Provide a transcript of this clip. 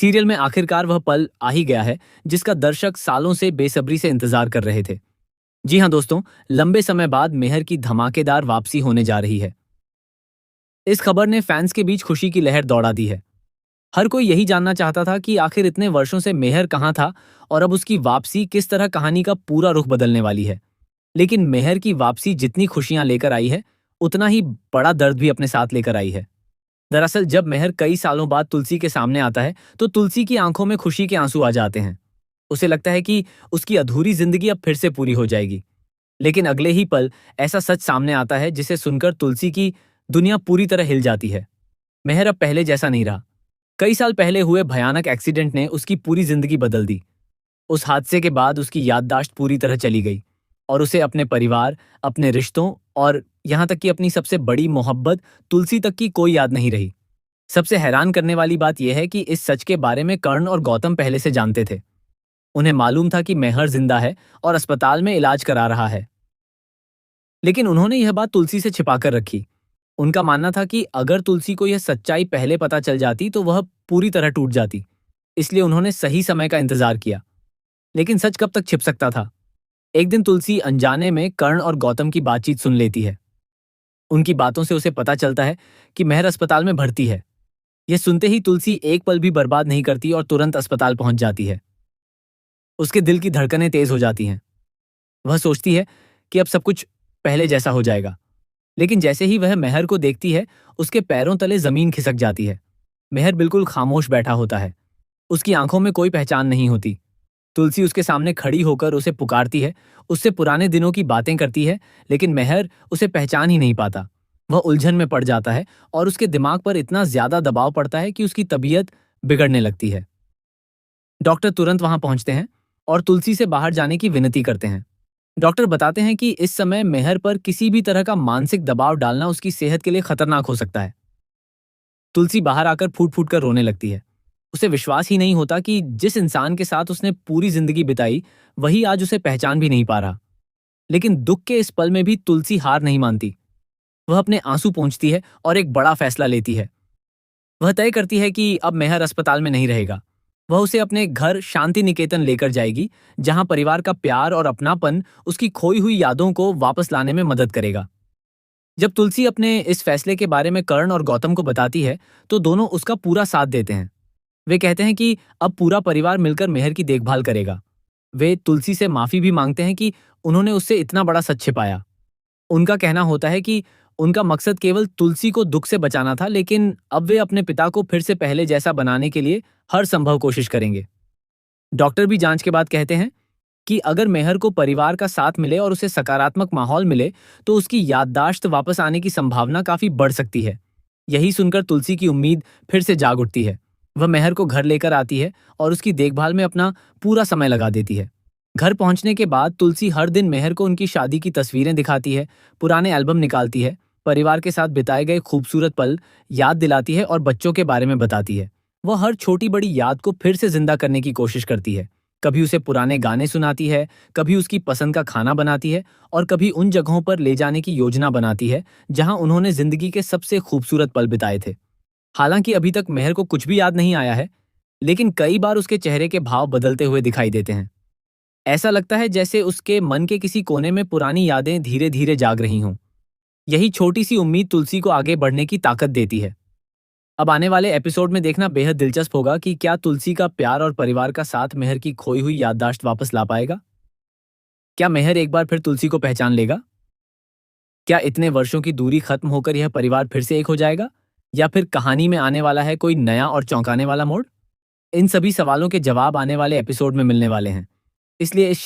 Serial में आखिरकार वह पल आ ही गया है जिसका दर्शक सालों से बेसब्री से इंतजार कर रहे थे। जी हाँ दोस्तों, लंबे समय बाद मेहर की धमाकेदार वापसी होने जा रही है। इस खबर ने फैंस के बीच खुशी की लहर दौड़ा दी है। हर कोई यही जानना चाहता था कि आखिर इतने वर्षों से मेहर कहाँ था और अब उसकी वापसी किस तरह कहानी का पूरा रुख बदलने वाली है। लेकिन मेहर की वापसी जितनी खुशियां लेकर आई है, उतना ही बड़ा दर्द भी अपने साथ लेकर आई है। दरअसल जब मेहर कई सालों बाद तुलसी के सामने आता है तो तुलसी की आंखों में खुशी के आंसू आ जाते हैं। उसे लगता है कि उसकी अधूरी जिंदगी अब फिर से पूरी हो जाएगी। लेकिन अगले ही पल ऐसा सच सामने आता है जिसे सुनकर तुलसी की दुनिया पूरी तरह हिल जाती है। मेहर अब पहले जैसा नहीं रहा। कई साल पहले हुए भयानक एक्सीडेंट ने उसकी पूरी जिंदगी बदल दी। उस हादसे के बाद उसकी याददाश्त पूरी तरह चली गई और उसे अपने परिवार, अपने रिश्तों और यहाँ तक कि अपनी सबसे बड़ी मोहब्बत तुलसी तक की कोई याद नहीं रही। सबसे हैरान करने वाली बात यह है कि इस सच के बारे में कर्ण और गौतम पहले से जानते थे। उन्हें मालूम था कि मेहर जिंदा है और अस्पताल में इलाज करा रहा है। लेकिन उन्होंने यह बात तुलसी से छिपाकर रखी। उनका मानना था कि अगर तुलसी को यह सच्चाई पहले पता चल जाती तो वह पूरी तरह टूट जाती। इसलिए उन्होंने सही समय का इंतजार किया। लेकिन सच कब तक छिप सकता था? एक दिन तुलसी अनजाने में कर्ण और गौतम की बातचीत सुन लेती है। उनकी बातों से उसे पता चलता है कि मेहर अस्पताल में भर्ती है। यह सुनते ही तुलसी एक पल भी बर्बाद नहीं करती और तुरंत अस्पताल पहुंच जाती है। उसके दिल की धड़कनें तेज हो जाती हैं। वह सोचती है कि अब सब कुछ पहले जैसा हो जाएगा। लेकिन जैसे ही वह मेहर को देखती है, उसके पैरों तले जमीन खिसक जाती है। मेहर बिल्कुल खामोश बैठा होता है। उसकी आंखों में कोई पहचान नहीं होती। तुलसी उसके सामने खड़ी होकर उसे पुकारती है, उससे पुराने दिनों की बातें करती है, लेकिन मेहर उसे पहचान ही नहीं पाता। वह उलझन में पड़ जाता है और उसके दिमाग पर इतना ज्यादा दबाव पड़ता है कि उसकी तबीयत बिगड़ने लगती है। डॉक्टर तुरंत वहां पहुंचते हैं और तुलसी से बाहर जाने की विनती करते हैं। डॉक्टर बताते हैं कि इस समय मेहर पर किसी भी तरह का मानसिक दबाव डालना उसकी सेहत के लिए खतरनाक हो सकता है। तुलसी बाहर आकर फूट फूट कर रोने लगती है। उसे विश्वास ही नहीं होता कि जिस इंसान के साथ उसने पूरी जिंदगी बिताई, वही आज उसे पहचान भी नहीं पा रहा। लेकिन दुख के इस पल में भी तुलसी हार नहीं मानती। वह अपने आंसू पोंछती है और एक बड़ा फैसला लेती है। वह तय करती है कि अब मेहर अस्पताल में नहीं रहेगा। वह उसे अपने घर शांति निकेतन लेकर जाएगी, जहां परिवार का प्यार और अपनापन उसकी खोई हुई यादों को वापस लाने में मदद करेगा। जब तुलसी अपने इस फैसले के बारे में कर्ण और गौतम को बताती है, तो दोनों उसका पूरा साथ देते हैं। वे कहते हैं कि अब पूरा परिवार मिलकर मेहर की देखभाल करेगा। वे तुलसी से माफी भी मांगते हैं कि उन्होंने उससे इतना बड़ा सच छिपाया। उनका कहना होता है कि उनका मकसद केवल तुलसी को दुख से बचाना था, लेकिन अब वे अपने पिता को फिर से पहले जैसा बनाने के लिए हर संभव कोशिश करेंगे। डॉक्टर भी जांच के बाद कहते हैं कि अगर मेहर को परिवार का साथ मिले और उसे सकारात्मक माहौल मिले, तो उसकी याददाश्त वापस आने की संभावना काफी बढ़ सकती है। यही सुनकर तुलसी की उम्मीद फिर से जाग उठती है। वह मेहर को घर लेकर आती है और उसकी देखभाल में अपना पूरा समय लगा देती है। घर पहुंचने के बाद तुलसी हर दिन मेहर को उनकी शादी की तस्वीरें दिखाती है, पुराने एल्बम निकालती है, परिवार के साथ बिताए गए खूबसूरत पल याद दिलाती है और बच्चों के बारे में बताती है। वह हर छोटी बड़ी याद को फिर से जिंदा करने की कोशिश करती है। कभी उसे पुराने गाने सुनाती है, कभी उसकी पसंद का खाना बनाती है और कभी उन जगहों पर ले जाने की योजना बनाती है जहां उन्होंने जिंदगी के सबसे खूबसूरत पल बिताए थे। हालांकि अभी तक मेहर को कुछ भी याद नहीं आया है, लेकिन कई बार उसके चेहरे के भाव बदलते हुए दिखाई देते हैं। ऐसा लगता है जैसे उसके मन के किसी कोने में पुरानी यादें धीरे धीरे जाग रही हों। यही छोटी सी उम्मीद तुलसी को आगे बढ़ने की ताकत देती है। अब आने वाले एपिसोड में देखना बेहद दिलचस्प होगा कि क्या तुलसी का प्यार और परिवार का साथ मेहर की खोई हुई याददाश्त वापस ला पाएगा। क्या मेहर एक बार फिर तुलसी को पहचान लेगा? क्या इतने वर्षों की दूरी खत्म होकर यह परिवार फिर से एक हो जाएगा, या फिर कहानी में आने वाला है कोई नया और चौंकाने वाला मोड़? इन सभी सवालों के जवाब आने वाले एपिसोड में मिलने वाले हैं। इसलिए इस